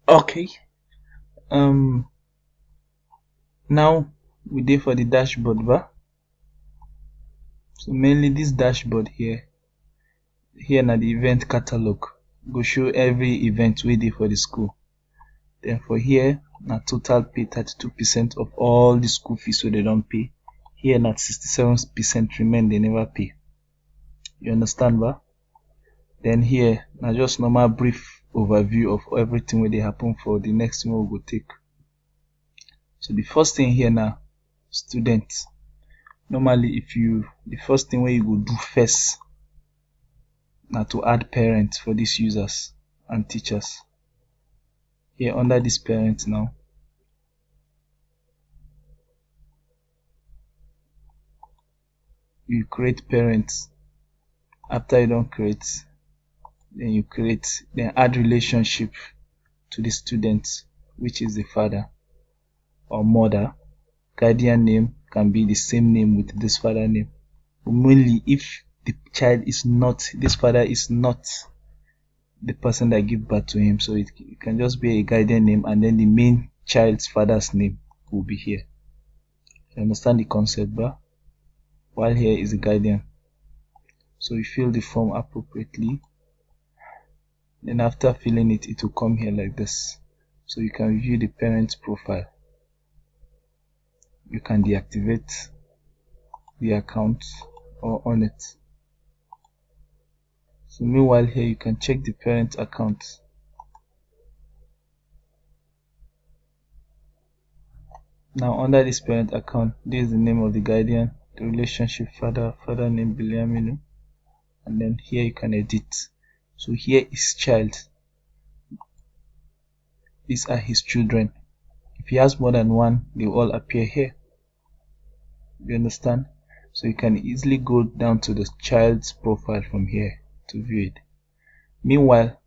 Okay. Um. Now we dey for the dashboard, ba. So mainly this dashboard here. Here na the event catalog. Go show every event wey dey for the school. Then for here na total pay 32% of all the school fees wey they don pay. Here na 67% remain they never pay. You understand, ba? Then here na just normal brief overview of everything wey dey happen for the next thing we go take. So the first thing here na student. Normally the first thing wey you go do first na to add parents for these users and teachers. Here under this parents now, you create parents. After you don't create, then add relationship to the student, which is the father or mother. Guardian name can be the same name with this father name. Mainly if the child is not, this father is not the person that give birth to him, so it can just be a guardian name, and then the main child's father's name will be here. You understand the concept, ba? While here is the guardian. So you fill the form appropriately. Then after filling it, it will come here like this. So you can view the parent's profile. You can deactivate the account or on it. So meanwhile here you can check the parent account. Now under this parent account, this is the name of the guardian, the relationship father name Biliaminu, and then here you can edit. So here is child. These are his children. If he has more than one, they all appear here. You understand? So you can easily go down to the child's profile from here to view it. Meanwhile,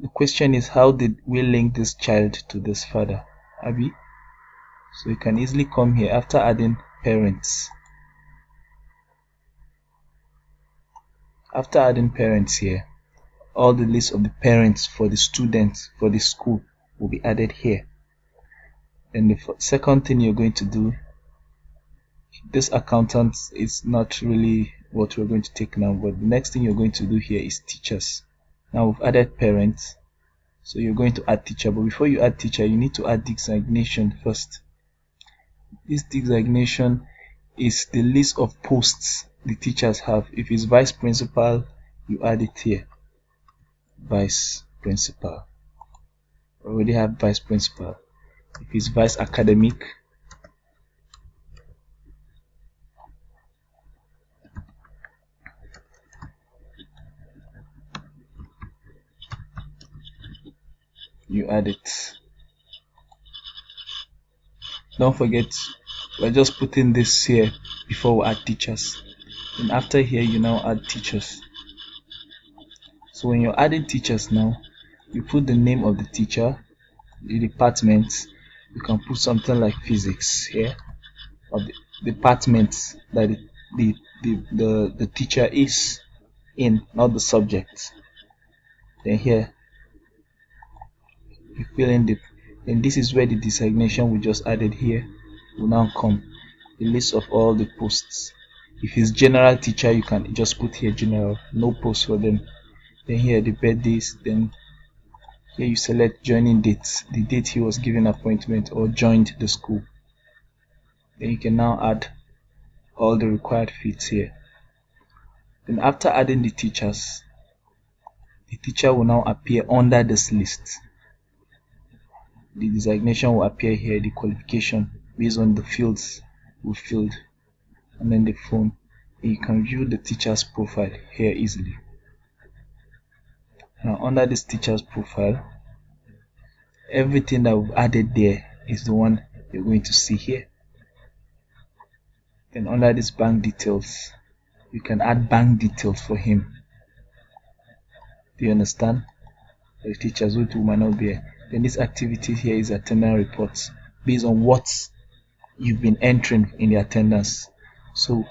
the question is, how did we link this child to this father, Abi? So you can easily come here after adding parents. After adding parents here, all the list of the parents for the students for the school will be added here. Then the second thing you're going to do, this accountant is not really what we're going to take now, but the next thing you're going to do here is teachers. Now we've added parents, so you're going to add teacher, but before you add teacher, you need to add designation first. This designation is the list of posts the teachers have. If it's vice principal, you add it here. Vice principal. We already have vice principal. If it's vice academic, you add it. Don't forget, we're just putting this here before we add teachers. And after here, you now add teachers. So when you're adding teachers now, you put the name of the teacher, the department. You can put something like physics here, of the department that the teacher is in, not the subject. Then here you fill in then this is where the designation we just added here will now come. The list of all the posts. If it's general teacher, you can just put here general, no post for them. Then here the birthdays. Then here you select joining dates, the date he was given appointment or joined the school. Then you can now add all the required fields here. Then after adding the teachers, the teacher will now appear under this list. The designation will appear here, the qualification based on the fields we filled, and then the phone. And you can view the teacher's profile here easily. Now under this teacher's profile, everything that we've added there is the one you're going to see here. Then under this bank details, you can add bank details for him. Do you understand? The teachers who might not be here. Then this activity here is attendance reports based on what you've been entering in the attendance. So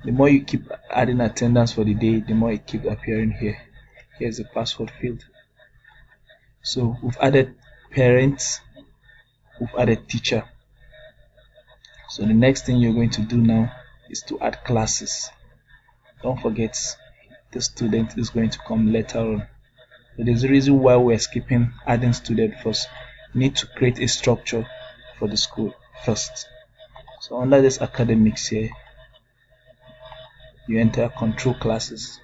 the more you keep adding attendance for the day, the more it keeps appearing here. Here's the password field. So we've added parents, we've added teacher. So the next thing you're going to do now is to add classes. Don't forget, the student is going to come later on. So there's a reason why we're skipping adding student first. You need to create a structure for the school first. So under this academics here, you enter control classes.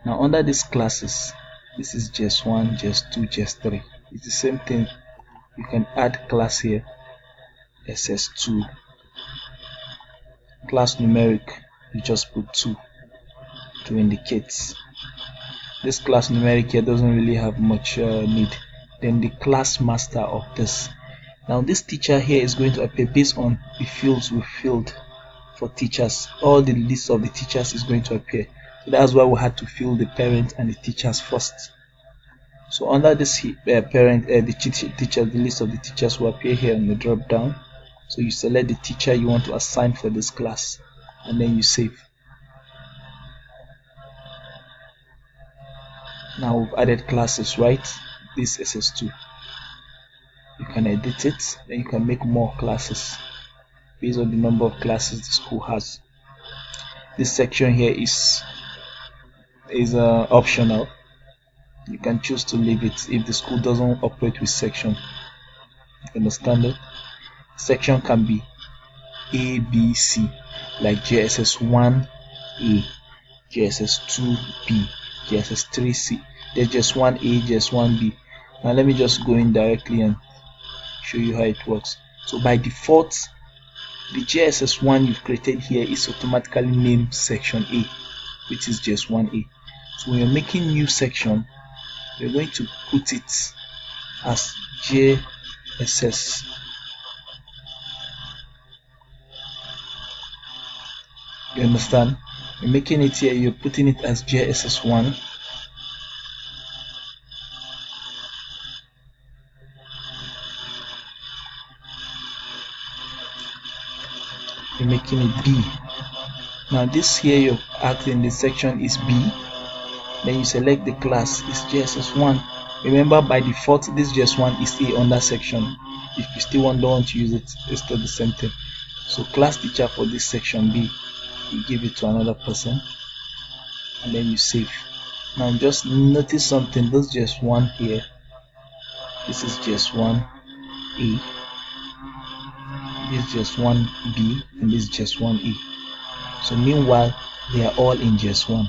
Now under these classes, this is JS1, JS2, JS3. It's the same thing. You can add class here, SS2. Class numeric, you just put 2 to indicate. This class numeric here doesn't really have much need. Then the class master of this. Now this teacher here is going to appear based on the fields we filled for teachers. All the list of the teachers is going to appear. So that's why we had to fill the parents and the teachers first. So under this the list of the teachers will appear here on the drop down. So you select the teacher you want to assign for this class, and then you save. Now we've added classes, right? This SS2. You can edit it, then you can make more classes based on the number of classes the school has. This section here is optional. You can choose to leave it if the school doesn't operate with section. You understand it? Section can be A, B, C, like JSS1A, JSS2B, JSS3C. There's just 1A, just 1B. Now let me just go in directly and show you how it works. So by default, the JSS1 you've created here is automatically named section A, which is just 1A. So when you're making new section, you're going to put it as JSS. You understand? You're making it here, you're putting it as JSS1. You're making it B. Now this here you're acting the section is B. Then you select the class is JSS1. Remember by default this JS1 is A under section. If you still don't want to use it, it's still the same thing. So class teacher for this section B, you give it to another person, and then you save. Now just notice something. This JS1 here, this is JS1A, this is JS1B, and this is JS1A. So meanwhile they are all in JS1.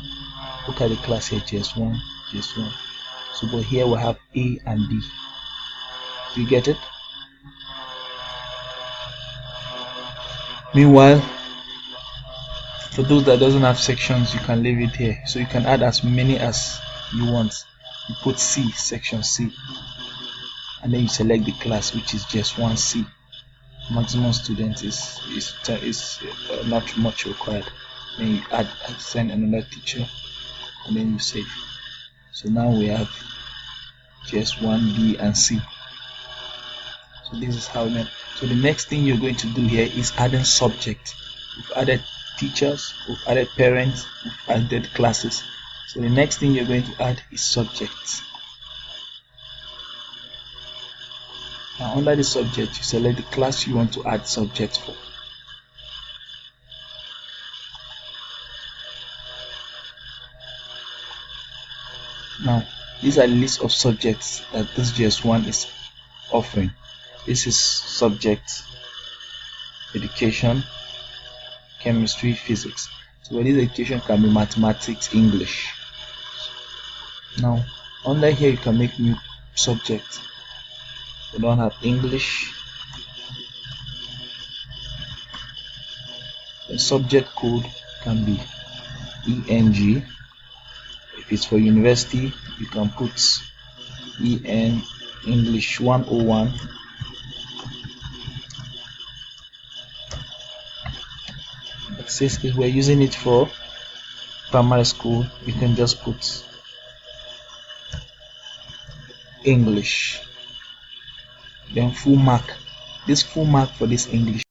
Look at the class here, JS1, JS1. So but here we have A and B. Do you get it? Meanwhile, for those that doesn't have sections, you can leave it here. So you can add as many as you want. You put C, section C, and then you select the class, which is JS1C. Maximum students is not much required. Then you assign another teacher, and then you save. So now we have JS1, B, and C. So this is how we make. So the next thing you're going to do here is adding subject. We've added teachers, we've added parents, we've added classes. So the next thing you're going to add is subjects. Now under the subject, you select the class you want to add subject for. Now these are the list of subjects that this JS1 is offering. This is subject, education, chemistry, physics. So this education can be mathematics, English. Now under here you can make new subject. We don't have English. The subject code can be ENG. If it's for university, you can put EN English 101. But since we're using it for primary school, you can just put English. Then full mark. This full mark for this English